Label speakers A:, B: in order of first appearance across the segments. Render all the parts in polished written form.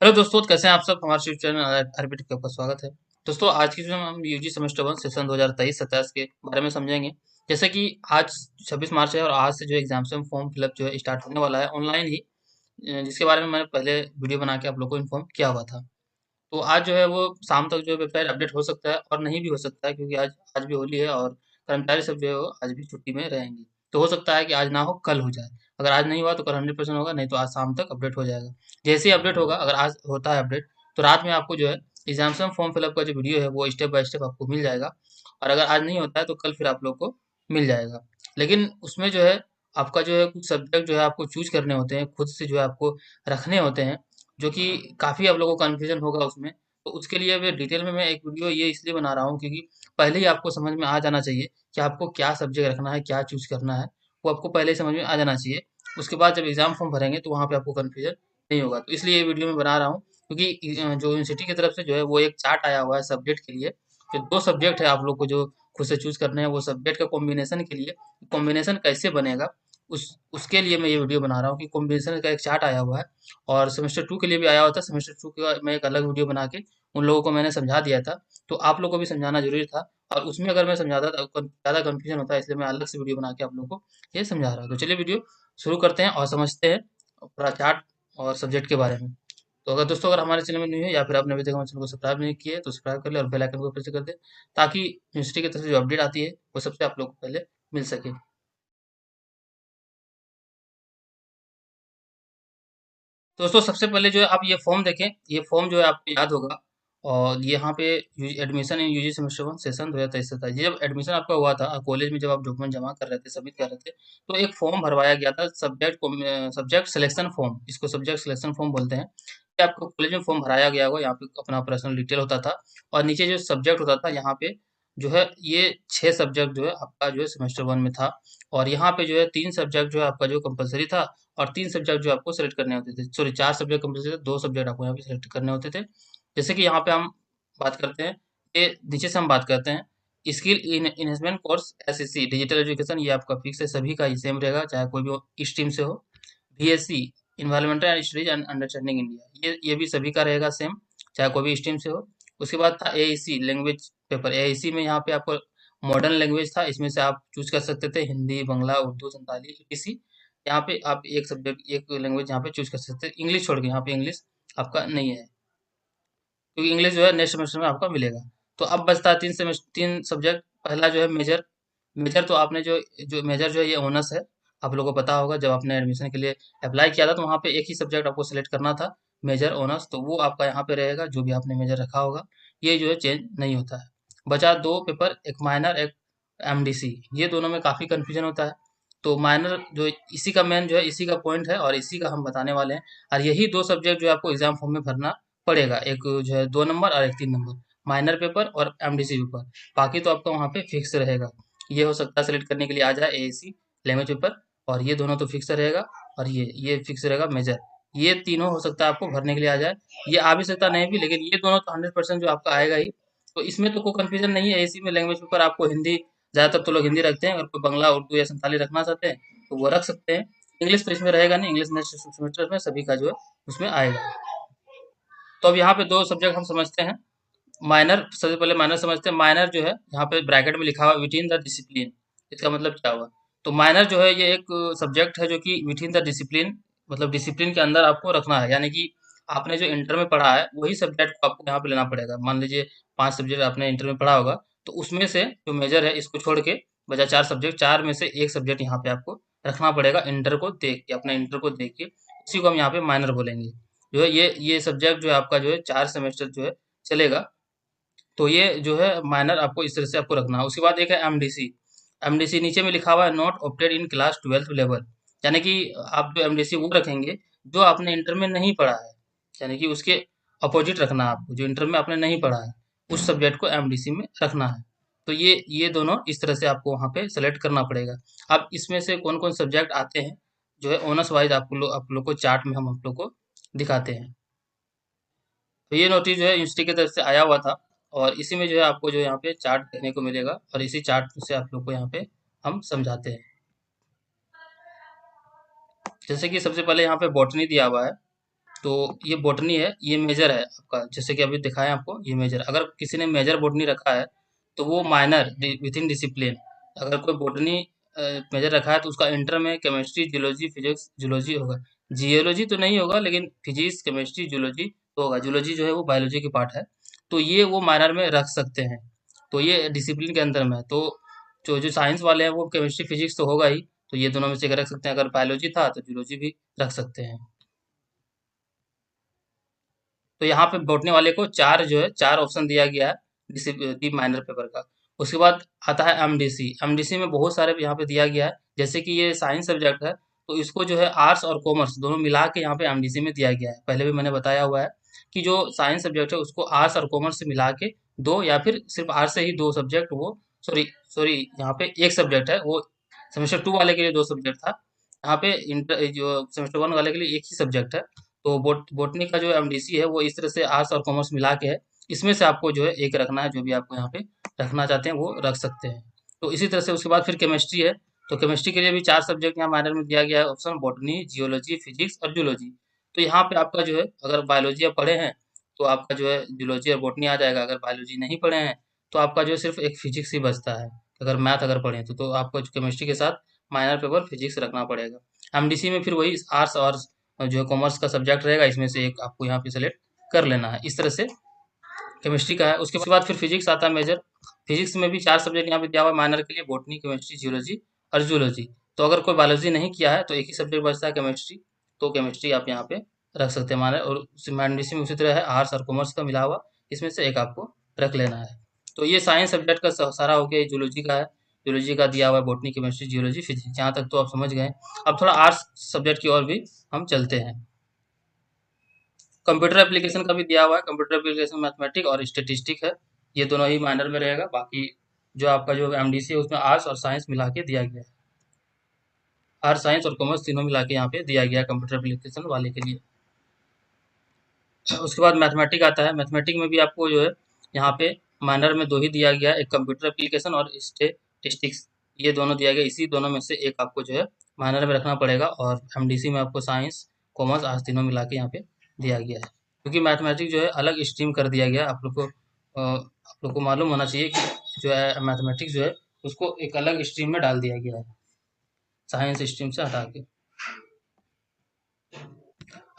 A: Hello दोस्तों, कैसे हैं आप सब। हमारे यूट्यूब चैनल आरबीटी का आपका स्वागत है। दोस्तों, आज की जो हम यूजी सेमेस्टर 1 सेशन 2023-27 के बारे में समझेंगे। जैसे कि आज 26 मार्च है और आज से जो एग्जाम फॉर्म फिलअप जो है स्टार्ट होने वाला है ऑनलाइन ही, जिसके बारे में मैंने पहले वीडियो बना के आप लोगों को इन्फॉर्म किया हुआ था। तो आज जो है वो शाम तक जो है वेबसाइट अपडेट हो सकता है और नहीं भी हो सकता है, क्योंकि आज आज भी होली है और कर्मचारी सब जो है वो आज भी छुट्टी में रहेंगे। तो हो सकता है कि आज ना हो, कल हो जाए। अगर आज नहीं हुआ तो कल 100% होगा, नहीं तो आज शाम तक अपडेट हो जाएगा। जैसे ही अपडेट होगा, अगर आज होता है अपडेट, तो रात में आपको जो है एग्जाम फॉर्म फिलअप का जो वीडियो है वो स्टेप बाय स्टेप आपको मिल जाएगा। और अगर आज नहीं होता है तो कल फिर आप लोग को मिल जाएगा। लेकिन उसमें जो है आपका जो है कुछ सब्जेक्ट जो है आपको चूज करने होते हैं, खुद से जो है आपको रखने होते हैं, जो कि काफ़ी आप लोगों को कन्फ्यूजन होगा उसमें। तो उसके लिए मैं डिटेल में मैं एक वीडियो ये इसलिए बना रहा हूँ, क्योंकि पहले ही आपको समझ में आ जाना चाहिए कि आपको क्या सब्जेक्ट रखना है, क्या चूज़ करना है, वो आपको पहले ही समझ में आ जाना चाहिए। उसके बाद जब एग्ज़ाम फॉर्म भरेंगे तो वहाँ पे आपको कन्फ्यूजन नहीं होगा। तो इसलिए ये वीडियो मैं बना रहा हूँ, क्योंकि जो यूनिवर्सिटी की तरफ से जो है वो एक चार्ट आया हुआ है सब्जेक्ट के लिए। जो 2 सब्जेक्ट है आप लोग को जो खुद से चूज़ करने हैं, वो सब्जेक्ट का कॉम्बिनेशन के लिए, कॉम्बिनेशन कैसे बनेगा उसके लिए मैं ये वीडियो बना रहा हूँ कि कॉम्बिनेशन का एक चार्ट आया हुआ है। और सेमेस्टर 2 के लिए भी आया हुआ था। सेमेस्टर 2 का मैं एक अलग वीडियो बना के उन लोगों को मैंने समझा दिया था। तो आप लोगों को भी समझाना ज़रूरी था, और उसमें अगर मैं समझाता तो ज़्यादा कन्फ्यूजन होता है, इसलिए मैं अलग से वीडियो बना के आप लोगों को ये समझा रहा हूँ। तो चलिए वीडियो शुरू करते हैं और समझते हैं पूरा चार्ट और सब्जेक्ट के बारे में। तो अगर दोस्तों, अगर हमारे चैनल में न्यू है या फिर आपने अभी तक हमारे चैनल को सब्सक्राइब नहीं किया है तो सब्सक्राइब कर ले और बेल आइकन को प्रेस कर दे, ताकि यूनिवर्सिटी की तरफ से जो अपडेट आती है वो सबसे आप लोग को पहले मिल सके। दोस्तों, सबसे पहले जो है आप ये फॉर्म देखें। ये फॉर्म जो है आपको याद होगा, और यहाँ पे admission in UG semester 1 session 2023-27, ये जब एडमिशन आपका हुआ था कॉलेज में, जब आप डॉक्यूमेंट जमा कर रहे थे, सबमिट कर रहे थे, तो एक फॉर्म भरवाया गया था, सब्जेक्ट सिलेक्शन फॉर्म, इसको सब्जेक्ट सिलेक्शन फॉर्म बोलते हैं। ये आपको कॉलेज में फॉर्म भराया गया होगा, यहाँ पे अपना पर्सनल डिटेल होता था, और नीचे जो सब्जेक्ट होता था यहाँ पे जो है ये 6 सब्जेक्ट जो है आपका जो है सेमेस्टर 1 में था। और यहाँ पे जो है 3 सब्जेक्ट जो है आपका जो कंपलसरी था, और 3 सब्जेक्ट जो आपको सेलेक्ट करने होते थे, सॉरी 4 सब्जेक्ट कंपलसरी थे, 2 सब्जेक्ट आपको यहाँ पे सेलेक्ट करने होते थे। जैसे कि यहाँ पे हम बात करते हैं, ये नीचे से हम बात करते हैं, skill in enhancement course SSC digital education, ये आपका फिक्स है, सभी का ये सेम रहेगा, चाहे कोई भी स्ट्रीम से हो। BSc environmental and studies and understanding India, ये भी सभी का रहेगा सेम, चाहे कोई भी स्ट्रीम से हो। उसके बाद था एआईसी लैंग्वेज पेपर। एआईसी में यहाँ पे आपको मॉडर्न लैंग्वेज था, इसमें से आप चूज कर सकते थे हिंदी, बंगला, उर्दू, संताली, ईटीसी। यहाँ पे आप एक सब्जेक्ट, एक लैंग्वेज यहाँ पे चूज कर सकते हैं, इंग्लिश छोड़ के। यहाँ पे इंग्लिश आपका नहीं है, क्योंकि इंग्लिश जो है नेक्स्ट सेमेस्टर में आपका मिलेगा। तो अब बचता है 3 सब्जेक्ट। पहला जो है मेजर। मेजर तो आपने जो जो मेजर जो है ये ऑनर्स है। आप लोगों को पता होगा, जब आपने एडमिशन के लिए अप्लाई किया था तो वहाँ पे एक ही सब्जेक्ट आपको सेलेक्ट करना था, मेजर ऑनर्स, तो वो आपका यहाँ पे रहेगा, जो भी आपने मेजर रखा होगा, ये जो है चेंज नहीं होता है। बचा 2 पेपर, एक माइनर, एक एमडीसी। ये दोनों में काफ़ी कन्फ्यूजन होता है। तो माइनर जो इसी का मेन जो है, इसी का पॉइंट है और इसी का हम बताने वाले हैं। और यही 2 सब्जेक्ट जो है आपको एग्जाम फॉर्म में भरना पड़ेगा, एक जो है 2 नंबर और एक 3 नंबर, माइनर पेपर और एमडीसी पेपर। बाकी तो आपका वहाँ पे फिक्स रहेगा। ये हो सकता है सेलेक्ट करने के लिए आ जाए एएसी लैंग्वेज पेपर, और ये दोनों तो फिक्स रहेगा, और ये फिक्स रहेगा मेजर। ये तीनों हो सकता है आपको भरने के लिए आ जाए। ये आ भी सकता नहीं भी, लेकिन ये दोनों तो 100% जो आपका आएगा ही। तो इसमें तो कोई कंफ्यूजन नहीं है। एएसी में लैंग्वेज पेपर आपको हिंदी, ज़्यादातर तो लोग हिंदी रखते हैं, अगर कोई बंगला, उर्दू या संताली रखना चाहते हैं तो वो रख सकते हैं। इंग्लिश तो इसमें रहेगा नहीं, इंग्लिश नेक्स्ट सेमेस्टर में सभी का जो है उसमें आएगा। तो अब यहाँ पे 2 सब्जेक्ट हम समझते हैं। माइनर, सबसे पहले माइनर समझते हैं। माइनर जो है यहाँ पे ब्रैकेट में लिखा हुआ विद इन द डिसिप्लिन, इसका मतलब क्या हुआ। तो माइनर जो है ये एक सब्जेक्ट है जो कि विद इन द डिसिप्लिन, मतलब डिसिप्लिन के अंदर आपको रखना है। यानी कि आपने जो इंटर में पढ़ा है वही सब्जेक्ट को आपको यहाँ पे लेना पड़ेगा। मान लीजिए 5 सब्जेक्ट आपने इंटर में पढ़ा होगा, तो उसमें से जो मेजर है इसको छोड़ के बचा 4 सब्जेक्ट, 4 में से एक सब्जेक्ट यहाँ पे आपको रखना पड़ेगा, इंटर को देख के, अपने इंटर को देख के। उसी को हम यहाँ पे माइनर बोलेंगे। जो है ये सब्जेक्ट जो है आपका जो है 4 सेमेस्टर जो है चलेगा। तो ये जो है माइनर आपको इस तरह से आपको रखना है। उसके बाद एक है एमडीसी। एमडीसी नीचे में लिखा हुआ है not opted in class 12th level. यानी कि आप जो एमडीसी वो रखेंगे जो आपने इंटर में नहीं पढ़ा है, यानी कि उसके अपोजिट रखना है आपको, जो इंटर में आपने नहीं पढ़ा है उस सब्जेक्ट को एमडीसी में रखना है। तो ये दोनों इस तरह से आपको वहाँ पे सेलेक्ट करना पड़ेगा। अब इसमें से कौन कौन सब्जेक्ट आते हैं, जो है ऑनर्स वाइज आप लोग को चार्ट में हम आप लोग को दिखाते हैं। तो ये नोटिस जो है यूनिवर्सिटी की तरफ से आया हुआ था, और इसी में जो है आपको जो यहाँ पे चार्ट देखने को मिलेगा, और इसी चार्ट से आप लोग को यहाँ पे हम समझाते हैं। जैसे कि सबसे पहले यहाँ पे बॉटनी दिया हुआ है। तो ये बॉटनी है, ये मेजर है आपका, जैसे कि अभी दिखाएं आपको, ये मेजर। अगर किसी ने मेजर बॉटनी रखा है तो वो माइनर विद इन डिसिप्लिन। अगर कोई बॉटनी मेजर रखा है तो उसका इंटर में केमिस्ट्री, जियोलॉजी, फिजिक्स, जूलॉजी होगा। जियोलॉजी तो नहीं होगा, लेकिन फिजिक्स, केमिस्ट्री, जूलॉजी तो होगा। जूलॉजी जो है वो बायोलॉजी की पार्ट है, तो ये वो माइनर में रख सकते हैं। तो ये डिसिप्लिन के अंदर में है। तो जो जो साइंस वाले हैं वो केमिस्ट्री, फिजिक्स तो होगा ही, तो ये दोनों में से एक रख सकते हैं। अगर बायोलॉजी था तो जूलॉजी भी रख सकते हैं। तो यहाँ पे बॉटनी वाले को 4 जो है 4 ऑप्शन दिया गया है डी माइनर पेपर का। उसके बाद आता है एमडीसी। एमडीसी में बहुत सारे यहाँ पे दिया गया है, जैसे कि ये साइंस सब्जेक्ट है, तो इसको जो है आर्ट्स और कॉमर्स दोनों मिला के यहाँ पे एमडीसी में दिया गया है। पहले भी मैंने बताया हुआ है कि जो साइंस सब्जेक्ट है उसको आर्ट्स और कॉमर्स से मिला के 2 या फिर सिर्फ आर्ट्स से ही 2 सब्जेक्ट वो, सॉरी सॉरी, यहाँ पे 1 सब्जेक्ट है वो। सेमेस्टर 2 वाले के लिए 2 सब्जेक्ट था, यहाँ पे इंटर जो सेमेस्टर 1 वाले के लिए 1 ही सब्जेक्ट है। तो बॉटनी का जो एमडीसी है वो इस तरह से आर्ट्स और कॉमर्स मिला के है। इसमें से आपको जो है एक रखना है, जो भी आपको यहाँ पे रखना चाहते हैं वो रख सकते हैं। तो इसी तरह से उसके बाद फिर केमिस्ट्री है। तो केमिस्ट्री के लिए भी 4 सब्जेक्ट यहाँ माइनर में दिया गया है ऑप्शन, बॉटनी, जियोलॉजी, फिजिक्स और जूलॉजी। तो यहाँ पे आपका जो है, अगर बायोलॉजी आप पढ़े हैं तो आपका जो है जूलॉजी और बॉटनी आ जाएगा। अगर बायोलॉजी नहीं पढ़े हैं तो आपका जो है सिर्फ एक फिजिक्स ही बचता है। अगर मैथ अगर पढ़े हैं तो आपको केमिस्ट्री के साथ माइनर पेपर फिजिक्स रखना पड़ेगा। एमडीसी में फिर वही आर्ट्स और जो है कॉमर्स का सब्जेक्ट रहेगा, इसमें से एक आपको यहाँ पे सेलेक्ट कर लेना है। इस तरह से केमिस्ट्री का है। उसके बाद फिर फिजिक्स आता है मेजर। फिजिक्स में भी 4 सब्जेक्ट यहाँ पे दिया हुआ है माइनर के लिए, बॉटनी, केमिस्ट्री, जियोलॉजी और जूलॉजी। तो अगर कोई बायोलॉजी नहीं किया है तो एक ही सब्जेक्ट बचता है केमिस्ट्री, तो केमिस्ट्री आप यहाँ पे रख सकते हैं माइनर। और एमडीसी में उसी तरह है, आर्ट्स और कॉमर्स का मिला हुआ, इसमें से एक आपको रख लेना है। तो ये साइंस सब्जेक्ट का सारा हो गया। जूलॉजी का है, जूलॉजी का दिया हुआ है बॉटनी, केमिस्ट्री, जियोलॉजी, फिजिक्स। यहाँ तक तो आप समझ गए। अब थोड़ा आर्ट्स सब्जेक्ट की ओर भी हम चलते हैं। कंप्यूटर एप्लीकेशन का भी दिया हुआ है। कंप्यूटर एप्लीकेशन मैथमेटिक और स्टेटिस्टिक है, ये दोनों ही माइनर में रहेगा। बाकी जो आपका जो एमडीसी है उसमें आर्ट्स और साइंस मिला के दिया गया है। आर्ट्स, साइंस और कॉमर्स तीनों मिला के यहाँ पे दिया गया है कंप्यूटर एप्लीकेशन वाले के लिए। उसके बाद मैथमेटिक आता है। मैथमेटिक में भी आपको जो है यहाँ पे माइनर में 2 ही दिया गया है, एक कंप्यूटर एप्लीकेशन और स्टेटिस्टिक्स। ये दोनों दिया गया, इसी दोनों में से एक आपको जो है माइनर में रखना पड़ेगा। और एमडीसी में आपको साइंस, कॉमर्स, आर्ट्स तीनों मिला के यहाँ पे दिया गया है। क्योंकि मैथमेटिक्स जो है अलग स्ट्रीम कर दिया गया है। आप लोग को मालूम होना चाहिए कि जो है मैथमेटिक्स जो है उसको एक अलग स्ट्रीम में डाल दिया गया है, साइंस स्ट्रीम से हटा के।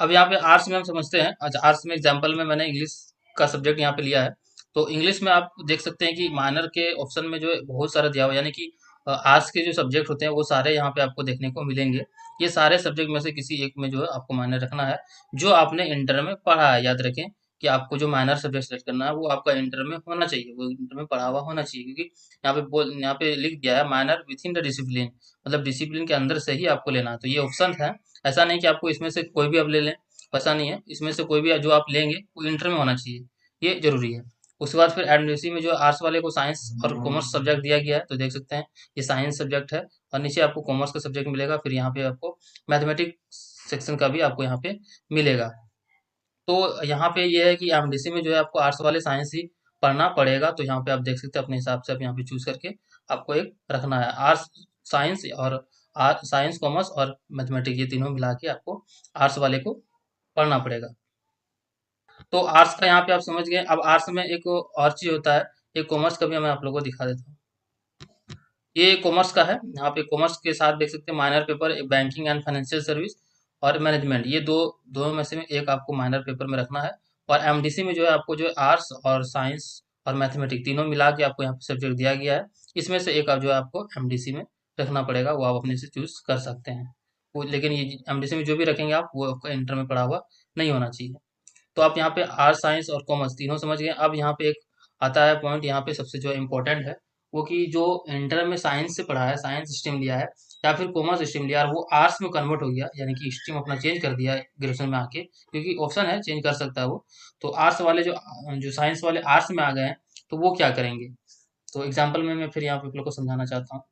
A: अब यहाँ पे आर्ट्स में हम समझते हैं। अच्छा, आर्ट्स में एग्जाम्पल में मैंने इंग्लिश का सब्जेक्ट यहाँ पे लिया है। तो इंग्लिश में आप देख सकते हैं कि माइनर के ऑप्शन में जो है बहुत सारा दिया हुआ है, यानी कि आर्ट्स के जो सब्जेक्ट होते हैं वो सारे यहाँ पे आपको देखने को मिलेंगे। ये सारे सब्जेक्ट में से किसी एक में जो है आपको माइनर रखना है, जो आपने इंटर में पढ़ा है। याद रखें कि आपको जो माइनर सब्जेक्ट सेलेक्ट करना है वो आपका इंटर में होना चाहिए, वो इंटर में पढ़ा हुआ होना चाहिए। क्योंकि यहाँ पे लिख दिया है minor with in the discipline, मतलब डिसिप्लिन के अंदर से ही आपको लेना है। तो ये ऑप्शन है, ऐसा नहीं कि आपको इसमें से कोई भी आप ले लें, वैसा नहीं है। इसमें से कोई भी जो आप लेंगे वो इंटर में होना चाहिए, ये जरूरी है। उसके बाद फिर एडमिशन में जो आर्ट्स वाले को साइंस और कॉमर्स सब्जेक्ट दिया गया है, तो देख सकते हैं ये साइंस सब्जेक्ट है। और नीचे आपको कॉमर्स का सब्जेक्ट मिलेगा। फिर यहाँ पे आपको मैथमेटिक्स सेक्शन का भी आपको यहाँ पे मिलेगा। तो यहाँ पे ये है कि एमडीसी में जो है आपको आर्ट्स वाले साइंस ही पढ़ना पड़ेगा। तो यहाँ पे आप देख सकते हैं अपने हिसाब से आप यहाँ पे चूज करके आपको एक रखना है। आर्ट्स, साइंस और साइंस, कॉमर्स और मैथमेटिक्स, ये तीनों मिला के आपको आर्ट्स वाले को पढ़ना पड़ेगा। तो आर्ट्स का यहाँ पे आप समझ गए। अब आर्ट्स में एक और चीज होता है, एक कॉमर्स का भी मैं आप लोगों को दिखा देता हूँ। ये कॉमर्स का है। यहाँ पे कॉमर्स के साथ देख सकते हैं minor paper banking and financial service और मैनेजमेंट, ये दोनों में से एक आपको माइनर पेपर में रखना है। और एमडीसी में जो है आपको जो है आर्ट्स और साइंस और मैथमेटिक्स तीनों मिला के आपको यहाँ पे सब्जेक्ट दिया गया है। इसमें से एक आप जो है आपको एमडीसी में रखना पड़ेगा, वो आप अपने से चूज कर सकते हैं। वो लेकिन ये एमडीसी में जो भी रखेंगे आप, वो आपका इंटर में पढ़ा हुआ नहीं होना चाहिए। तो आप यहाँ पे आर्ट्स, साइंस और कॉमर्स तीनों समझ गए। अब यहाँ पे एक आता है पॉइंट, यहाँ पे सबसे जो इम्पोर्टेंट है वो कि जो इंटर में साइंस से पढ़ा है, साइंस स्ट्रीम लिया है या फिर कॉमर्स स्ट्रीम लिया है, वो आर्ट्स में कन्वर्ट हो गया, यानी कि स्ट्रीम अपना चेंज कर दिया है ग्रेजुएशन में आके, क्योंकि ऑप्शन है चेंज कर सकता है वो। तो आर्ट्स वाले जो जो साइंस वाले आर्ट्स में आ गए हैं, तो वो क्या करेंगे। तो एग्जाम्पल में मैं फिर यहाँ पे आप लोग को समझाना चाहता हूँ।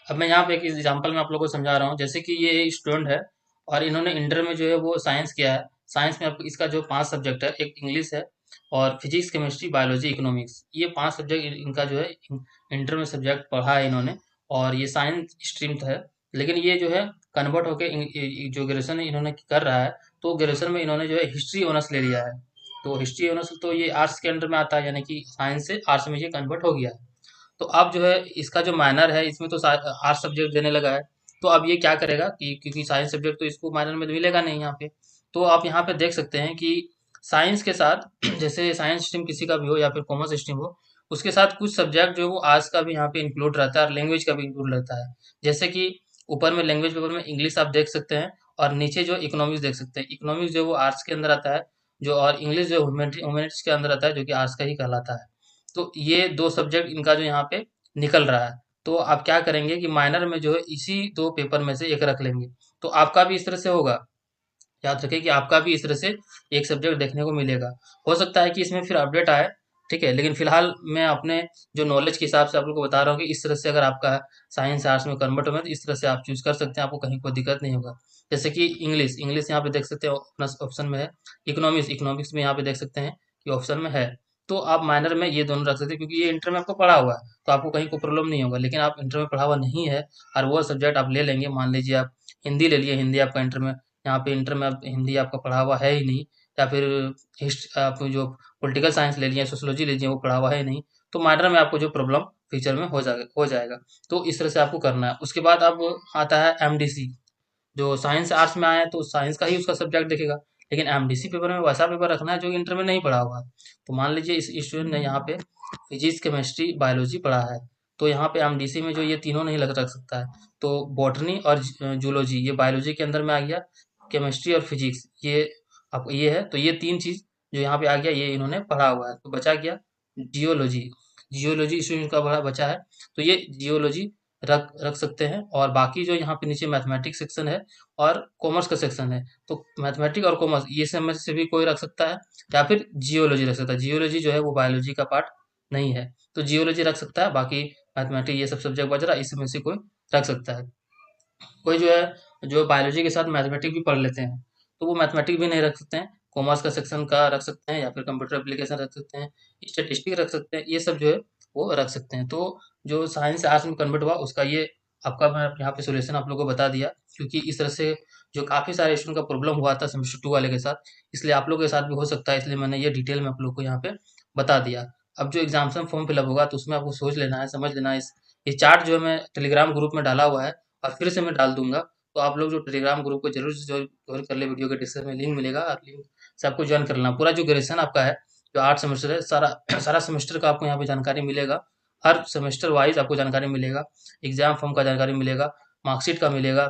A: अब मैं यहाँ पे एक एग्जांपल में आप लोगों को समझा रहा हूँ। जैसे कि ये स्टूडेंट है और इन्होंने इंटर में जो है वो साइंस किया है। साइंस में आपको इसका जो 5 सब्जेक्ट है, एक इंग्लिश है और फिजिक्स, केमिस्ट्री, बायोलॉजी, इकोनॉमिक्स, ये 5 सब्जेक्ट इनका जो है इंटर में सब्जेक्ट पढ़ा है इन्होंने। और ये साइंस स्ट्रीम है, लेकिन ये जो है कन्वर्ट होके जो ग्रेजुएशन इन्होंने कर रहा है तो ग्रेजुएशन में इन्होंने जो है हिस्ट्री ऑनर्स ले लिया है। तो हिस्ट्री ऑनर्स तो ये आर्ट्स के अंडर में आता है, यानी कि साइंस से आर्ट्स में ये कन्वर्ट हो गया है। तो अब जो है इसका जो माइनर है इसमें तो आर्ट्स सब्जेक्ट देने लगा है। तो अब ये क्या करेगा कि क्योंकि साइंस सब्जेक्ट तो इसको माइनर में तो मिलेगा नहीं यहाँ पे। तो आप यहाँ पे देख सकते हैं कि साइंस के साथ जैसे साइंस स्ट्रीम किसी का भी हो या फिर कॉमर्स स्ट्रीम हो, उसके साथ कुछ सब्जेक्ट जो है वो आर्ट्स का भी यहाँ पे इंक्लूड रहता है और लैंग्वेज का भी इंक्लूड रहता है। जैसे कि ऊपर में लैंग्वेज पेपर में इंग्लिश आप देख सकते हैं और नीचे जो इकोनॉमिक्स देख सकते हैं। इकोनॉमिक्स जो है वो आर्ट्स के अंदर आता है, जो और इंग्लिश जो ह्यूमैनिटीज के अंदर आता है, जो कि आर्ट्स का ही कहलाता है। तो ये दो सब्जेक्ट इनका जो यहाँ पे निकल रहा है। तो आप क्या करेंगे कि माइनर में जो है इसी दो पेपर में से एक रख लेंगे। तो आपका भी इस तरह से होगा। याद रखें कि आपका भी इस तरह से एक सब्जेक्ट देखने को मिलेगा। हो सकता है कि इसमें फिर अपडेट आए, ठीक है, लेकिन फिलहाल मैं अपने जो नॉलेज के हिसाब से आप लोग को बता रहा हूँ कि इस तरह से अगर आपका साइंस आर्ट्स में कन्वर्ट हो, तो इस तरह से आप चूज कर सकते हैं, आपको कहीं कोई दिक्कत नहीं होगा। जैसे कि इंग्लिश इंग्लिश यहाँ पे देख सकते हैं अपना ऑप्शन में है। इकोनॉमिक्स इकोनॉमिक्स में यहाँ पे देख सकते हैं कि ऑप्शन में है। तो आप माइनर में ये दोनों रख सकते हैं, क्योंकि ये इंटर में आपको पढ़ा हुआ है, तो आपको कहीं कोई प्रॉब्लम नहीं होगा। लेकिन आप इंटर में पढ़ा हुआ नहीं है और वो सब्जेक्ट आप ले लेंगे, मान लीजिए आप हिंदी ले लिए, हिंदी आपका इंटर में, यहाँ पे इंटर में आप हिंदी आपका पढ़ा हुआ है ही नहीं, या फिर आप जो पॉलिटिकल साइंस ले लिए, सोशियोलॉजी ले लिए, वो पढ़ा हुआ है नहीं, तो माइनर में आपको जो प्रॉब्लम फ्यूचर में हो जाएगा। तो इस तरह से आपको करना है। उसके बाद अब आता है एमडीसी। जो साइंस आर्ट्स में आया है तो साइंस का ही उसका सब्जेक्ट देखेगा, लेकिन एमडीसी पेपर में वैसा पेपर रखना है जो इंटर में नहीं पढ़ा हुआ है। तो मान लीजिए इस स्टूडेंट ने यहाँ पे फिजिक्स केमिस्ट्री बायोलॉजी पढ़ा है, तो यहाँ पे एमडीसी में जो ये तीनों नहीं रख सकता है। तो बॉटनी और जूलॉजी ये बायोलॉजी के अंदर में आ गया, केमिस्ट्री और फिजिक्स ये आपको ये है। तो ये तीन चीज जो यहाँ पे आ गया, ये इन्होंने पढ़ा हुआ है। तो बचा गया जियोलॉजी। जियोलॉजी स्टूडेंट का बड़ा बचा है, तो ये जियोलॉजी रख रख सकते हैं। और बाकी जो यहाँ पे नीचे मैथमेटिक्स सेक्शन है और कॉमर्स का सेक्शन है, तो मैथमेटिक्स और कॉमर्स ये सब में से भी कोई रख सकता है, या फिर जियोलॉजी रख सकता है। जियोलॉजी जो है वो बायोलॉजी का पार्ट नहीं है, तो जियोलॉजी रख सकता है। बाकी मैथमेटिक्स ये सब सब्जेक्ट बच रहा है, इसमें से कोई रख सकता है। कोई जो है जो बायोलॉजी के साथ मैथमेटिक्स भी पढ़ लेते हैं, तो वो मैथमेटिक्स भी नहीं रख सकते हैं। कॉमर्स का सेक्शन का रख सकते हैं, या फिर कंप्यूटर एप्लीकेशन रख सकते हैं, स्टैटिस्टिक्स रख सकते हैं, ये सब जो है वो रख सकते हैं। तो जो साइंस से आर्ट्स में कन्वर्ट हुआ उसका ये आपका मैं यहाँ पे सोल्यूशन आप लोगों को बता दिया, क्योंकि इस तरह से जो काफ़ी सारे स्टूडेंट का प्रॉब्लम हुआ था सेमेस्टर 2 वाले के साथ, इसलिए आप लोगों के साथ भी हो सकता है, इसलिए मैंने ये डिटेल में आप लोग को यहाँ पे बता दिया। अब जो एग्जाम्स में फॉर्म फिलअप होगा तो उसमें आपको सोच लेना है, समझ लेना है। ये चार्ट जो है मैं टेलीग्राम ग्रुप में डाला हुआ है और फिर से मैं डाल दूंगा। तो आप लोग जो टेलीग्राम ग्रुप को जरूर से ज्वाइन कर ले, वीडियो के डिस्क्रिप्शन में लिंक मिलेगा और लिंक से आपको ज्वाइन कर लेना। पूरा जो ग्रेजुएशन आपका है, जो 8 सेमेस्टर है, सारा सारा सेमेस्टर का आपको यहाँ पे जानकारी मिलेगा। हर सेमेस्टर वाइज आपको जानकारी मिलेगा, एग्जाम फॉर्म का जानकारी मिलेगा, मार्कशीट का मिलेगा,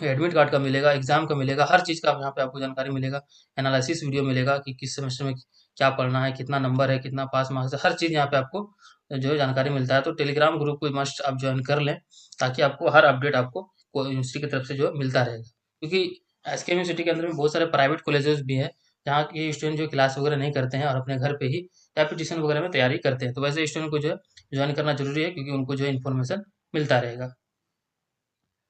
A: एडमिट कार्ड का मिलेगा, एग्जाम का मिलेगा, हर चीज़ का यहाँ पे आपको जानकारी मिलेगा। एनालिसिस वीडियो मिलेगा कि किस सेमेस्टर में क्या पढ़ना है, कितना नंबर है, कितना पास मार्क्स है, हर चीज़ यहाँ पे आपको जो है जानकारी मिलता है। तो टेलीग्राम ग्रुप को मस्ट आप ज्वाइन कर लें, ताकि आपको हर अपडेट आपको यूनिवर्सिटी की तरफ से जो है मिलता रहेगा। क्योंकि एसके यूनिवर्सिटी के अंदर में बहुत सारे प्राइवेट कॉलेजेस भी हैं, जहाँ के स्टूडेंट जो क्लास वगैरह नहीं करते हैं और अपने घर पे ही या फिर ट्यूशन वगैरह में तैयारी करते हैं, तो वैसे स्टूडेंट को जो है ज्वाइन करना जरूरी है, क्योंकि उनको जो है इन्फॉर्मेशन मिलता रहेगा।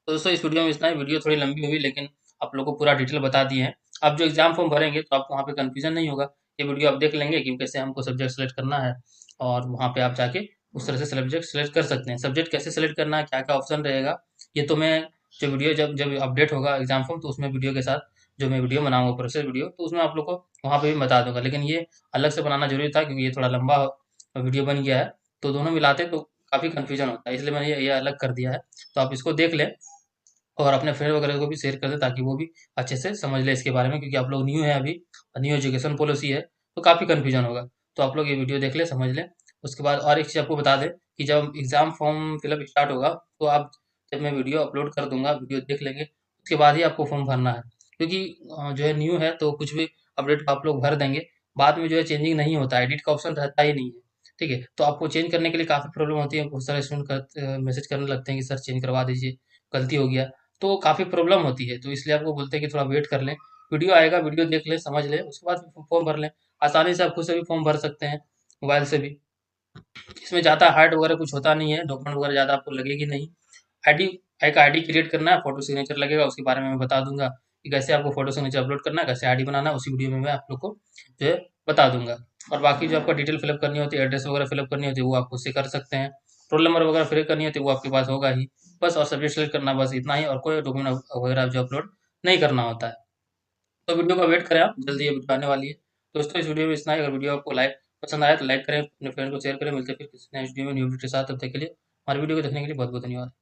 A: तो दोस्तों इस वीडियो में इतना ही। वीडियो थोड़ी लंबी हुई, लेकिन आप लोगों को पूरा डिटेल बता दिए हैं। आप जो एग्जाम फॉर्म भरेंगे तो आपको वहाँ पे कंफ्यूजन नहीं होगा। ये वीडियो आप देख लेंगे कि कैसे हमको सब्जेक्ट सेलेक्ट करना है, और वहाँ पे आप जाके उस तरह से सब्जेक्ट सेलेक्ट कर सकते हैं। सब्जेक्ट कैसे सेलेक्ट करना है, क्या क्या ऑप्शन रहेगा, ये तो मैं जो वीडियो जब जब अपडेट होगा एग्जाम फॉर्म, तो उसमें वीडियो के साथ जो मैं वीडियो बनाऊंगा प्रोसेस वीडियो, तो उसमें आप लोग को वहाँ पे भी बता दूंगा। लेकिन ये अलग से बनाना जरूरी था, क्योंकि ये थोड़ा लंबा वीडियो बन गया है, तो दोनों मिलाते तो काफ़ी कन्फ्यूजन होता है, इसलिए मैंने ये अलग कर दिया है। तो आप इसको देख लें और अपने फ्रेंड वगैरह को भी शेयर कर दें, ताकि वो भी अच्छे से समझ ले इसके बारे में, क्योंकि आप लोग न्यू है अभी, न्यू एजुकेशन पॉलिसी है, तो काफ़ी कन्फ्यूजन होगा। तो आप लोग ये वीडियो देख लें, समझ लें। उसके बाद और एक चीज़ आपको बता दें कि जब एग्ज़ाम फॉर्म फिलअप स्टार्ट होगा, तो आप जब मैं वीडियो अपलोड कर दूंगा, वीडियो देख लेंगे, उसके बाद ही आपको फॉर्म भरना है। क्योंकि जो है न्यू है, तो कुछ भी अपडेट आप लोग भर देंगे, बाद में जो है चेंजिंग नहीं होता है, एडिट का ऑप्शन रहता ही नहीं है। ठीक है, तो आपको चेंज करने के लिए काफ़ी प्रॉब्लम होती है। बहुत सारे स्टूडेंट मैसेज करने लगते हैं कि सर चेंज करवा दीजिए, गलती हो गया, तो काफ़ी प्रॉब्लम होती है। तो इसलिए आपको बोलते हैं कि थोड़ा वेट कर लें, वीडियो आएगा, वीडियो देख लें, समझ लें, उसके बाद फॉर्म भर लें। आसानी से आप खुद से भी फॉर्म भर सकते हैं, मोबाइल से भी। इसमें ज़्यादा हार्ड वगैरह कुछ होता नहीं है, डॉक्यूमेंट वगैरह ज़्यादा आपको लगेगी नहीं। आईडी एक आईडी क्रिएट करना है, फोटो सिग्नेचर लगेगा, उसके बारे में मैं बता दूंगा कि कैसे आपको फोटो सिग्नेचर अपलोड करना है, कैसे आईडी बनाना है, उसी वीडियो में मैं आप लोग को जो है बता दूंगा। और बाकी जो आपका डिटेल फिलअप करनी होती है, एड्रेस वगैरह फिलअप करनी होती है, वो आप खुद से कर सकते हैं। रोल नंबर वगैरह फिल करनी होती है, वो आपके पास होगा ही बस। और सब्जेक्ट सेलेक्ट करना, बस इतना ही, और कोई डॉक्यूमेंट वगैरह जो अपलोड नहीं करना होता है। तो वीडियो का वेट करें आप, जल्दी ये वीडियो आने वाली है। दोस्तों इस वीडियो में इतना ही। अगर वीडियो आपको पसंद आया तो लाइक करें, अपने फ्रेंड को शेयर करें। मिलते हैं फिर किसी नेक्स्ट वीडियो में न्यू वीडियो के साथ। तब तक के लिए हमारी वीडियो को देखने के लिए बहुत बहुत धन्यवाद।